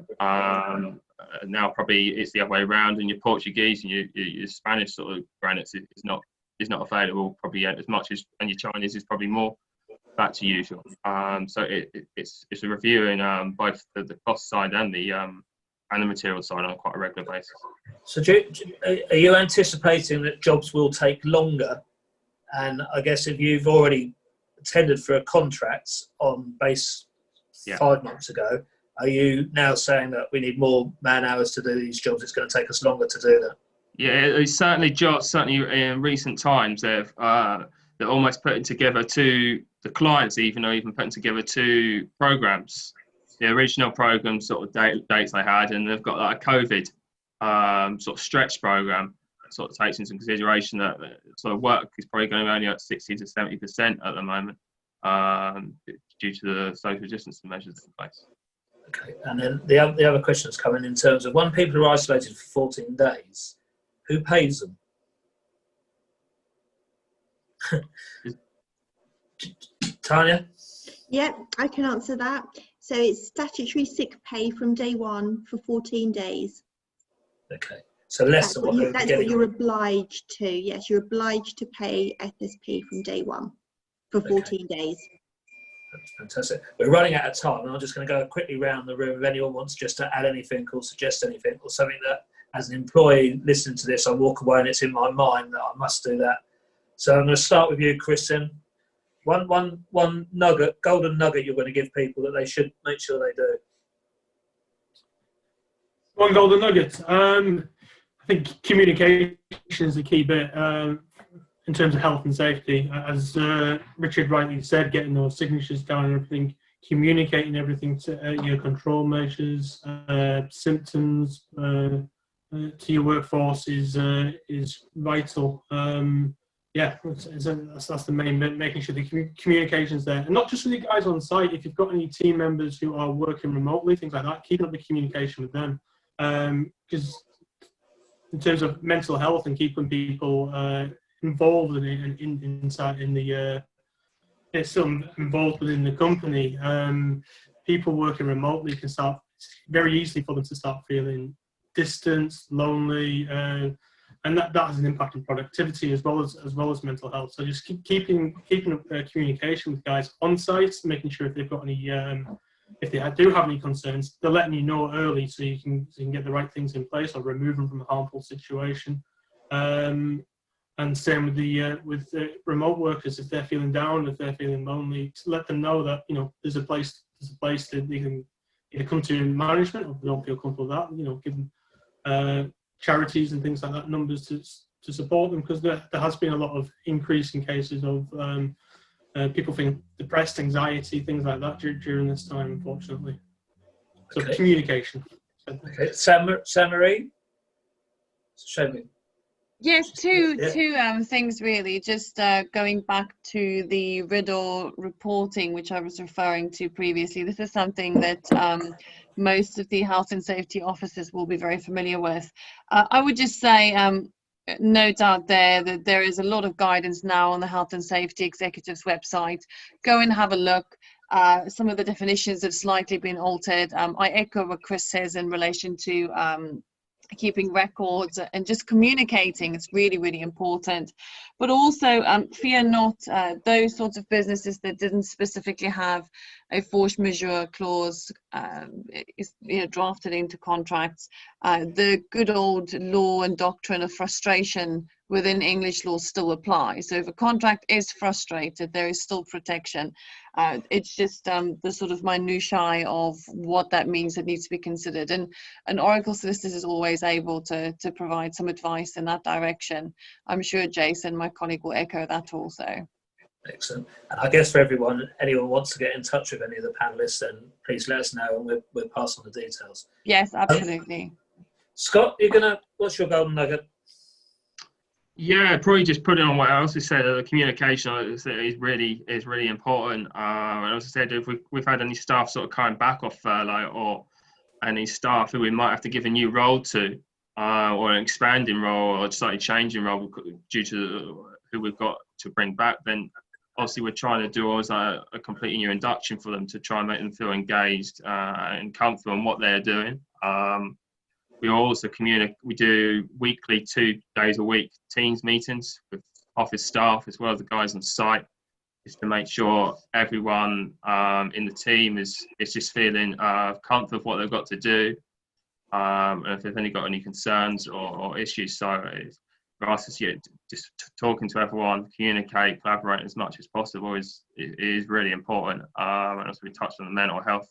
Now probably it's the other way around, and your Portuguese and your Spanish sort of granites is not available probably as much as, and your Chinese is probably more back to usual. So it's a review in both the cost side and the material side on quite a regular basis. So are you anticipating that jobs will take longer? And I guess if you've already tendered for a contract on base 5 months ago, are you now saying that we need more man hours to do these jobs? It's going to take us longer to do that. Yeah, it's certainly in recent times they're almost putting together the clients even putting together 2 programs. The original program sort of dates they had, and they've got like a COVID sort of stretch program that sort of takes into consideration that sort of work is probably going to be only at 60 to 70% at the moment due to the social distancing measures in place. Okay, and then the other question that's coming in terms of when people are isolated for 14 days, who pays them? Tanya? Yeah, I can answer that. So it's statutory sick pay from day one for 14 days. Okay, so less than what they were That's what getting. you're obliged to. Yes, you're obliged to pay SSP from day one for 14 days. That's fantastic. We're running out of time, and I'm just going to go quickly round the room. If anyone wants just to add anything or suggest anything or something that, as an employee listening to this, I walk away and it's in my mind that I must do that. So I'm going to start with you, Kristen. One nugget, golden nugget you're going to give people that they should make sure they do. One golden nugget. I think communication is the key bit in terms of health and safety. As Richard rightly said, getting those signatures down and everything, communicating everything to your control measures, symptoms to your workforce is vital. That's the main bit, making sure the communication's there. And not just with the guys on site, if you've got any team members who are working remotely, things like that, keeping up the communication with them. Because in terms of mental health and keeping people involved still involved within the company, people working remotely can start, it's very easy for them to start feeling distant, lonely, and that has an impact on productivity as well as mental health. So just keeping communication with guys on site, making sure if they've got any if they do have any concerns, they're letting you know early so you can get the right things in place or remove them from a harmful situation. And same with the remote workers, if they're feeling down, if they're feeling lonely, to let them know that there's a place that they can either come to management, or if they don't feel comfortable with that, give them charities and things like that numbers to support them, because there has been a lot of increase in cases of people feeling depressed, anxiety, things like that during this time, unfortunately. So Okay. Communication. Okay, Samarine? Show me. Yes, two things really. Just going back to the RIDDOR reporting, which I was referring to previously. This is something that most of the health and safety officers will be very familiar with. I would just say, no doubt that there is a lot of guidance now on the Health and Safety Executive's website. Go and have a look. Some of the definitions have slightly been altered. I echo what Chris says in relation to keeping records and just communicating. It's really, really important. But also fear not those sorts of businesses that didn't specifically have a force majeure clause drafted into contracts. The good old law and doctrine of frustration within English law still apply. So if a contract is frustrated, there is still protection. It's just the sort of minutiae of what that means that needs to be considered. And Oracle Solicitors is always able to provide some advice in that direction. I'm sure Jason, my colleague, will echo that also. Excellent. And I guess for anyone wants to get in touch with any of the panelists, then please let us know and we'll pass on the details. Yes, absolutely. Scott, what's your golden nugget? Yeah, probably just put it on what I also said. The communication is really important. And I also said if we've had any staff sort of coming back off furlough, or any staff who we might have to give a new role to, or an expanding role, or slightly changing role due to who we've got to bring back, then obviously we're trying to do always a completely new induction for them to try and make them feel engaged and comfortable in what they're doing. We also communicate. We do weekly, 2 days a week, Teams meetings with office staff as well as the guys on site, just to make sure everyone in the team is just feeling comfortable with what they've got to do, and if they've got any concerns or issues. So for us, just talking to everyone, communicate, collaborate as much as possible is really important. And as we touched on the mental health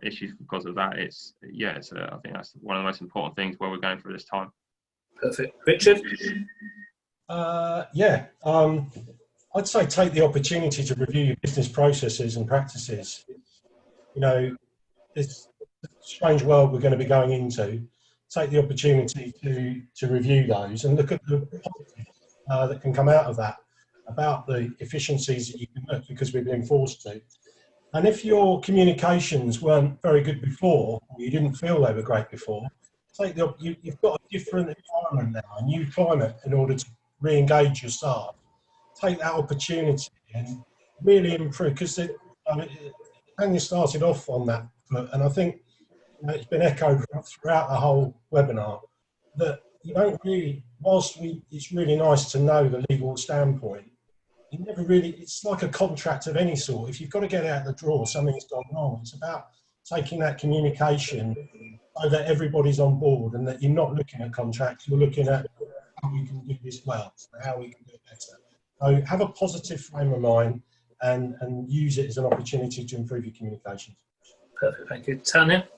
issues because of that, I think that's one of the most important things while we're going through this time. Perfect. Richard? I'd say take the opportunity to review your business processes and practices. This strange world we're going to be going into, take the opportunity to review those and look at the positives that can come out of that, about the efficiencies that you can make because we've been forced to. And if your communications weren't very good before, or you didn't feel they were great before, you've got a different environment now, a new climate in order to re-engage your staff. Take that opportunity and really improve, because Tanya started off on that, and I think it's been echoed throughout the whole webinar, that you don't really, it's really nice to know the legal standpoint, you never really, it's like a contract of any sort. If you've got to get out the drawer, something's gone wrong. It's about taking that communication so that everybody's on board and that you're not looking at contracts, you're looking at how we can do this well, how we can do it better. So have a positive frame of mind and use it as an opportunity to improve your communications. Perfect, thank you. Tanya?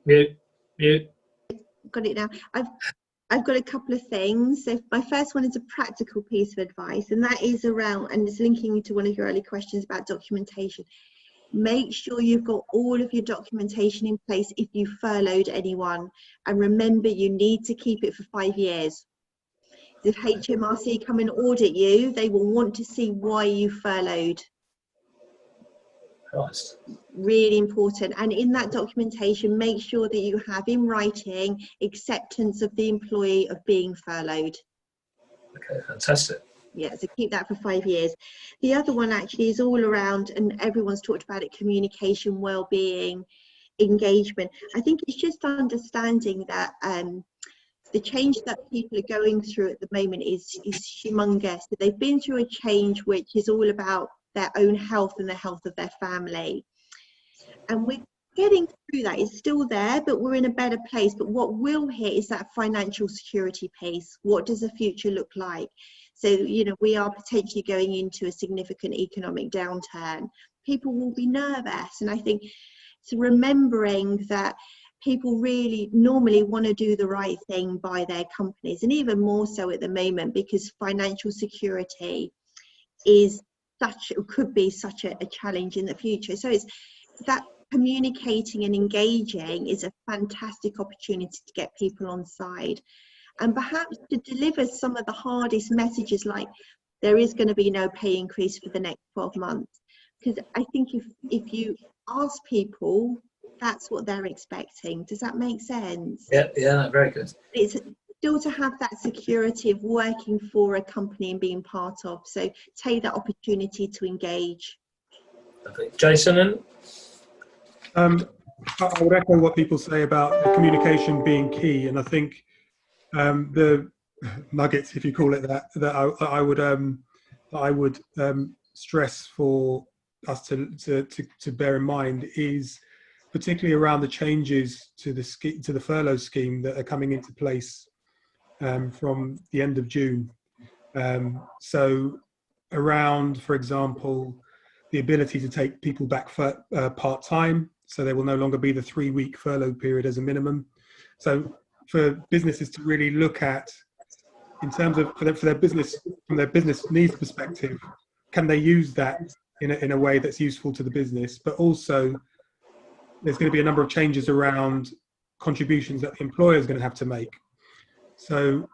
Mute. Got it now. I've got a couple of things. So my first one is a practical piece of advice, and that is around, and it's linking to one of your early questions about documentation. Make sure you've got all of your documentation in place if you furloughed anyone, and remember you need to keep it for 5 years. If HMRC come and audit you, they will want to see why you furloughed. Nice. Really important. And in that documentation, make sure that you have in writing acceptance of the employee of being furloughed. Okay, fantastic. Yeah, so keep that for 5 years. The other one actually is all around, and everyone's talked about it, communication, well-being, engagement. I think it's just understanding that the change that people are going through at the moment is humongous. They've been through a change which is all about their own health and the health of their family. And we're getting through that. It's still there, but we're in a better place. But what will hit is that financial security piece. What does the future look like? So, you know, we are potentially going into a significant economic downturn. People will be nervous. And I think it's remembering that people really normally want to do the right thing by their companies, and even more so at the moment, because financial security is could be such a challenge in the future. So it's that communicating and engaging is a fantastic opportunity to get people on side, and perhaps to deliver some of the hardest messages, like there is going to be no pay increase for the next 12 months. Because I think if you ask people, that's what they're expecting. Does that make sense? Yeah, very good. It's still to have that security of working for a company and being part of. So take that opportunity to engage. Perfect. Jason? I would echo what people say about the communication being key, and I think the nuggets, if you call it that I would stress for us to bear in mind is particularly around the changes to the furlough scheme that are coming into place from the end of June. So around, for example, the ability to take people back part-time, so there will no longer be the 3-week furlough period as a minimum. So for businesses to really look at, in terms of for their business, from their business needs perspective, can they use that in a way that's useful to the business? But also, there's going to be a number of changes around contributions that the employer is going to have to make. So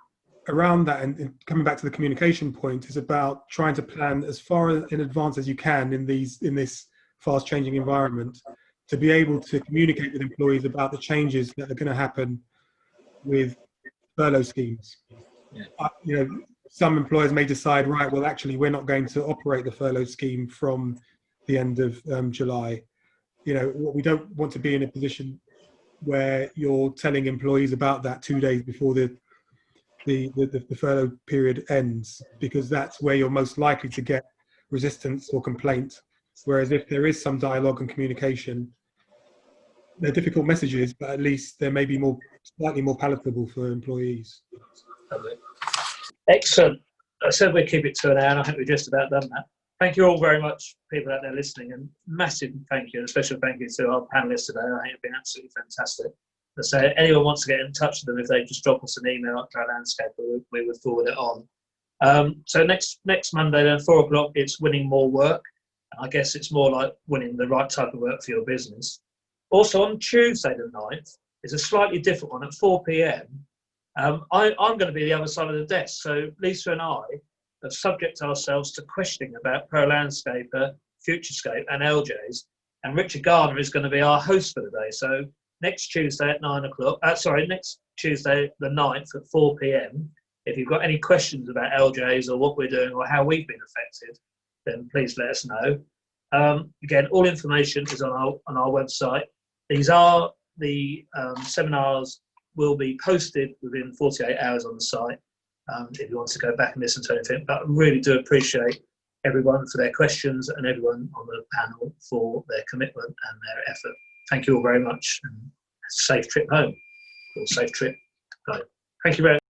around that, and coming back to the communication point, is about trying to plan as far in advance as you can in this fast changing environment, to be able to communicate with employees about the changes that are going to happen with furlough schemes. Yeah. Some employers may decide, right, well, actually, we're not going to operate the furlough scheme from the end of July. We don't want to be in a position where you're telling employees about that 2 days before the furlough period ends, because that's where you're most likely to get resistance or complaint. Whereas if there is some dialogue and communication, they're difficult messages, but at least they may be slightly more palatable for employees. Excellent. I said we'd keep it to an hour, and I think we've just about done that. Thank you all very much, people out there listening, and massive thank you, and a special thank you to our panellists today. I think it's been absolutely fantastic. So anyone wants to get in touch with them, if they just drop us an email at Cloud Landscape, we would forward it on. So next Monday, then 4 o'clock, it's winning more work. I guess it's more like winning the right type of work for your business. Also on Tuesday the 9th is a slightly different one at 4 p.m. I'm going to be the other side of the desk. So Lisa and I subject ourselves to questioning about Pro Landscaper, Futurescape and LJs. And Richard Gardner is going to be our host for the day. So next Tuesday at 9 o'clock, next Tuesday the 9th at 4 p.m. If you've got any questions about LJs or what we're doing or how we've been affected, then please let us know. Again, all information is on our website. These are the seminars will be posted within 48 hours on the site if you want to go back and listen to anything. But I really do appreciate everyone for their questions and everyone on the panel for their commitment and their effort. Thank you all very much, and safe trip home or safe trip home. Thank you very much.